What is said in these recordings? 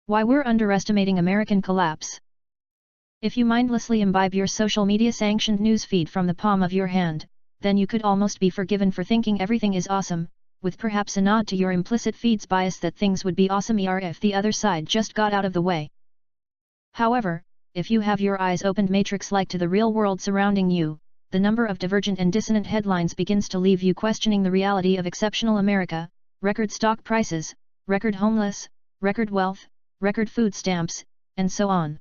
Why we're underestimating American collapse. If you mindlessly imbibe your social media sanctioned news feed from the palm of your hand, then you could almost be forgiven for thinking everything is awesome, with perhaps a nod to your implicit feed's bias that things would be awesome if the other side just got out of the way. However, if you have your eyes opened matrix-like to the real world surrounding you, the number of divergent and dissonant headlines begins to leave you questioning the reality of exceptional America: record stock prices, record homeless, record wealth, record food stamps, and so on.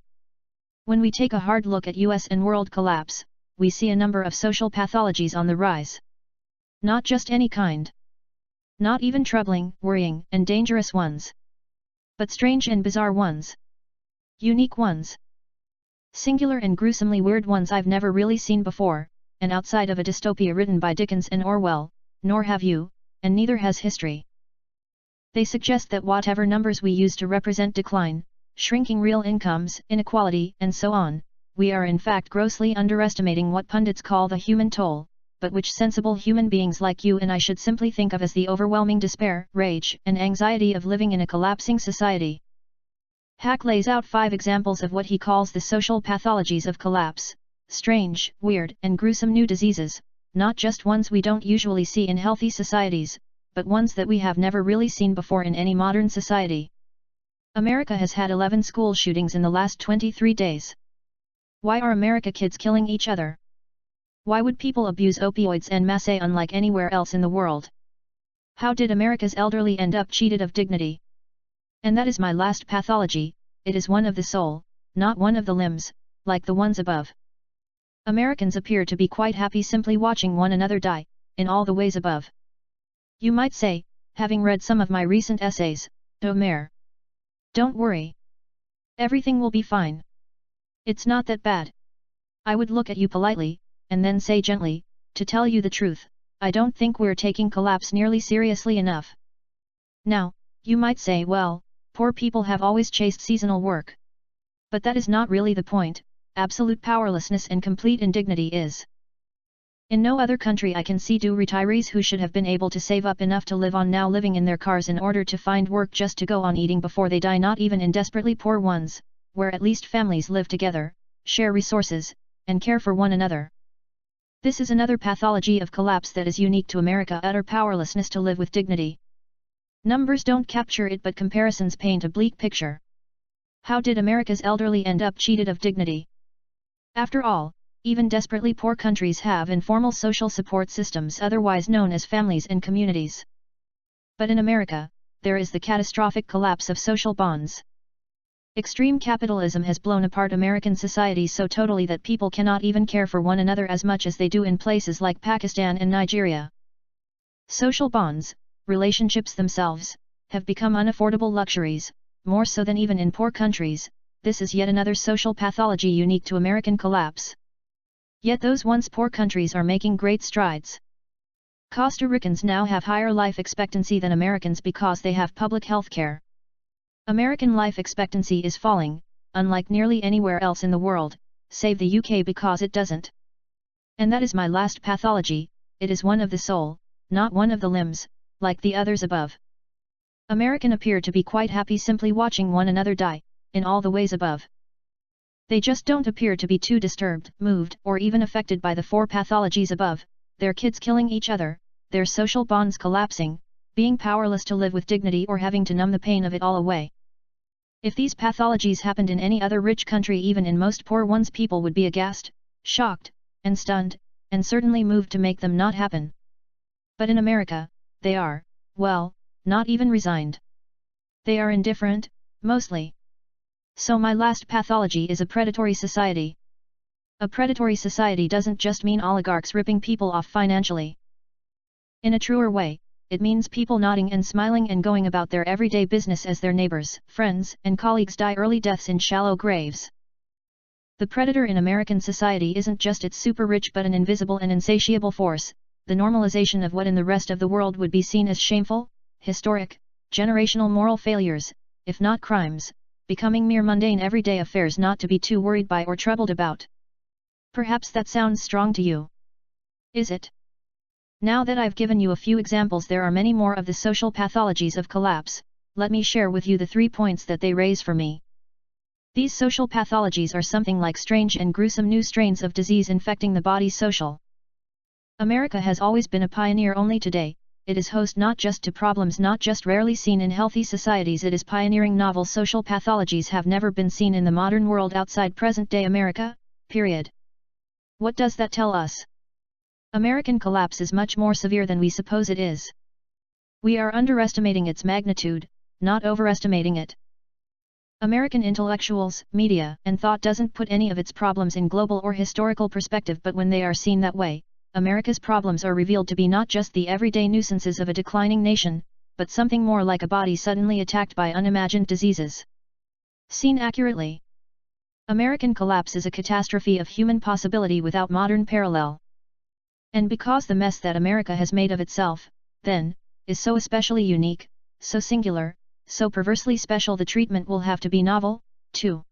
When we take a hard look at US and world collapse, we see a number of social pathologies on the rise. Not just any kind. Not even troubling, worrying, and dangerous ones. But strange and bizarre ones. Unique ones. Singular and gruesomely weird ones I've never really seen before, and outside of a dystopia written by Dickens and Orwell, nor have you, and neither has history. They suggest that whatever numbers we use to represent decline, shrinking real incomes, inequality, and so on, we are in fact grossly underestimating what pundits call the human toll, but which sensible human beings like you and I should simply think of as the overwhelming despair, rage, and anxiety of living in a collapsing society. Hack lays out 5 examples of what he calls the social pathologies of collapse: strange, weird, and gruesome new diseases, not just ones we don't usually see in healthy societies, but ones that we have never really seen before in any modern society. America has had 11 school shootings in the last 23 days. Why are America kids killing each other? Why would people abuse opioids en masse unlike anywhere else in the world? How did America's elderly end up cheated of dignity? And that is my last pathology: it is one of the soul, not one of the limbs, like the ones above. Americans appear to be quite happy simply watching one another die, in all the ways above. You might say, having read some of my recent essays, Omer, don't worry. Everything will be fine. It's not that bad. I would look at you politely, and then say gently, to tell you the truth, I don't think we're taking collapse nearly seriously enough. Now, you might say, well, poor people have always chased seasonal work. But that is not really the point. Absolute powerlessness and complete indignity is. In no other country I can see do retirees who should have been able to save up enough to live on now living in their cars in order to find work just to go on eating before they die, not even in desperately poor ones, where at least families live together, share resources, and care for one another. This is another pathology of collapse that is unique to America: utter powerlessness to live with dignity. Numbers don't capture it, but comparisons paint a bleak picture. How did America's elderly end up cheated of dignity? After all, even desperately poor countries have informal social support systems, otherwise known as families and communities. But in America, there is the catastrophic collapse of social bonds. Extreme capitalism has blown apart American society so totally that people cannot even care for one another as much as they do in places like Pakistan and Nigeria. Social bonds, relationships themselves, have become unaffordable luxuries, more so than even in poor countries. This is yet another social pathology unique to American collapse. Yet those once poor countries are making great strides. Costa Ricans now have higher life expectancy than Americans because they have public health care. American life expectancy is falling, unlike nearly anywhere else in the world, save the UK, because it doesn't. And that is my last pathology: it is one of the soul, not one of the limbs, like the others above. Americans appear to be quite happy simply watching one another die, in all the ways above. They just don't appear to be too disturbed, moved, or even affected by the 4 pathologies above: their kids killing each other, their social bonds collapsing, being powerless to live with dignity, or having to numb the pain of it all away. If these pathologies happened in any other rich country, even in most poor ones, people would be aghast, shocked, and stunned, and certainly moved to make them not happen. But in America, they are, well, not even resigned. They are indifferent, mostly. So my last pathology is a predatory society. A predatory society doesn't just mean oligarchs ripping people off financially. In a truer way, it means people nodding and smiling and going about their everyday business as their neighbors, friends, and colleagues die early deaths in shallow graves. The predator in American society isn't just its super rich but an invisible and insatiable force, the normalization of what in the rest of the world would be seen as shameful, historic, generational moral failures, if not crimes, becoming mere mundane everyday affairs not to be too worried by or troubled about. Perhaps that sounds strong to you. Is it? Now that I've given you a few examples, there are many more of the social pathologies of collapse, let me share with you the 3 points that they raise for me. These social pathologies are something like strange and gruesome new strains of disease infecting the body's social. America has always been a pioneer. Only today, it is host not just to problems not just rarely seen in healthy societies. It is pioneering novel social pathologies have never been seen in the modern world outside present-day America, period. What does that tell us? American collapse is much more severe than we suppose it is. We are underestimating its magnitude, not overestimating it. American intellectuals, media, and thought doesn't put any of its problems in global or historical perspective, but when they are seen that way, America's problems are revealed to be not just the everyday nuisances of a declining nation, but something more like a body suddenly attacked by unimagined diseases. Seen accurately, American collapse is a catastrophe of human possibility without modern parallel. And because the mess that America has made of itself, then, is so especially unique, so singular, so perversely special, the treatment will have to be novel, too.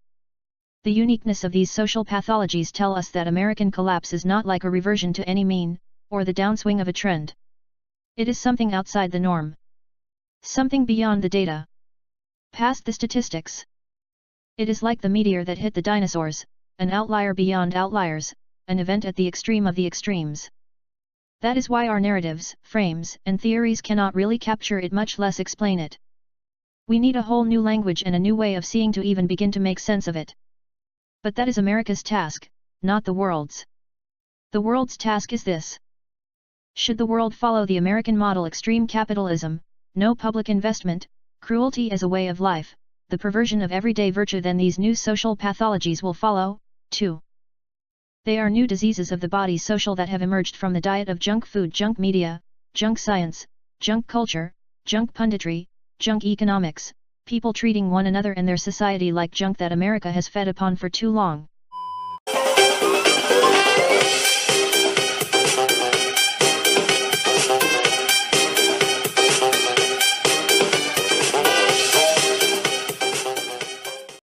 The uniqueness of these social pathologies tell us that American collapse is not like a reversion to any mean, or the downswing of a trend. It is something outside the norm. Something beyond the data. Past the statistics. It is like the meteor that hit the dinosaurs, an outlier beyond outliers, an event at the extreme of the extremes. That is why our narratives, frames, and theories cannot really capture it, much less explain it. We need a whole new language and a new way of seeing to even begin to make sense of it. But that is America's task, not the world's. The world's task is this. Should the world follow the American model: extreme capitalism, no public investment, cruelty as a way of life, the perversion of everyday virtue, then these new social pathologies will follow, too. They are new diseases of the body social that have emerged from the diet of junk food, junk media, junk science, junk culture, junk punditry, junk economics, people treating one another and their society like junk that America has fed upon for too long.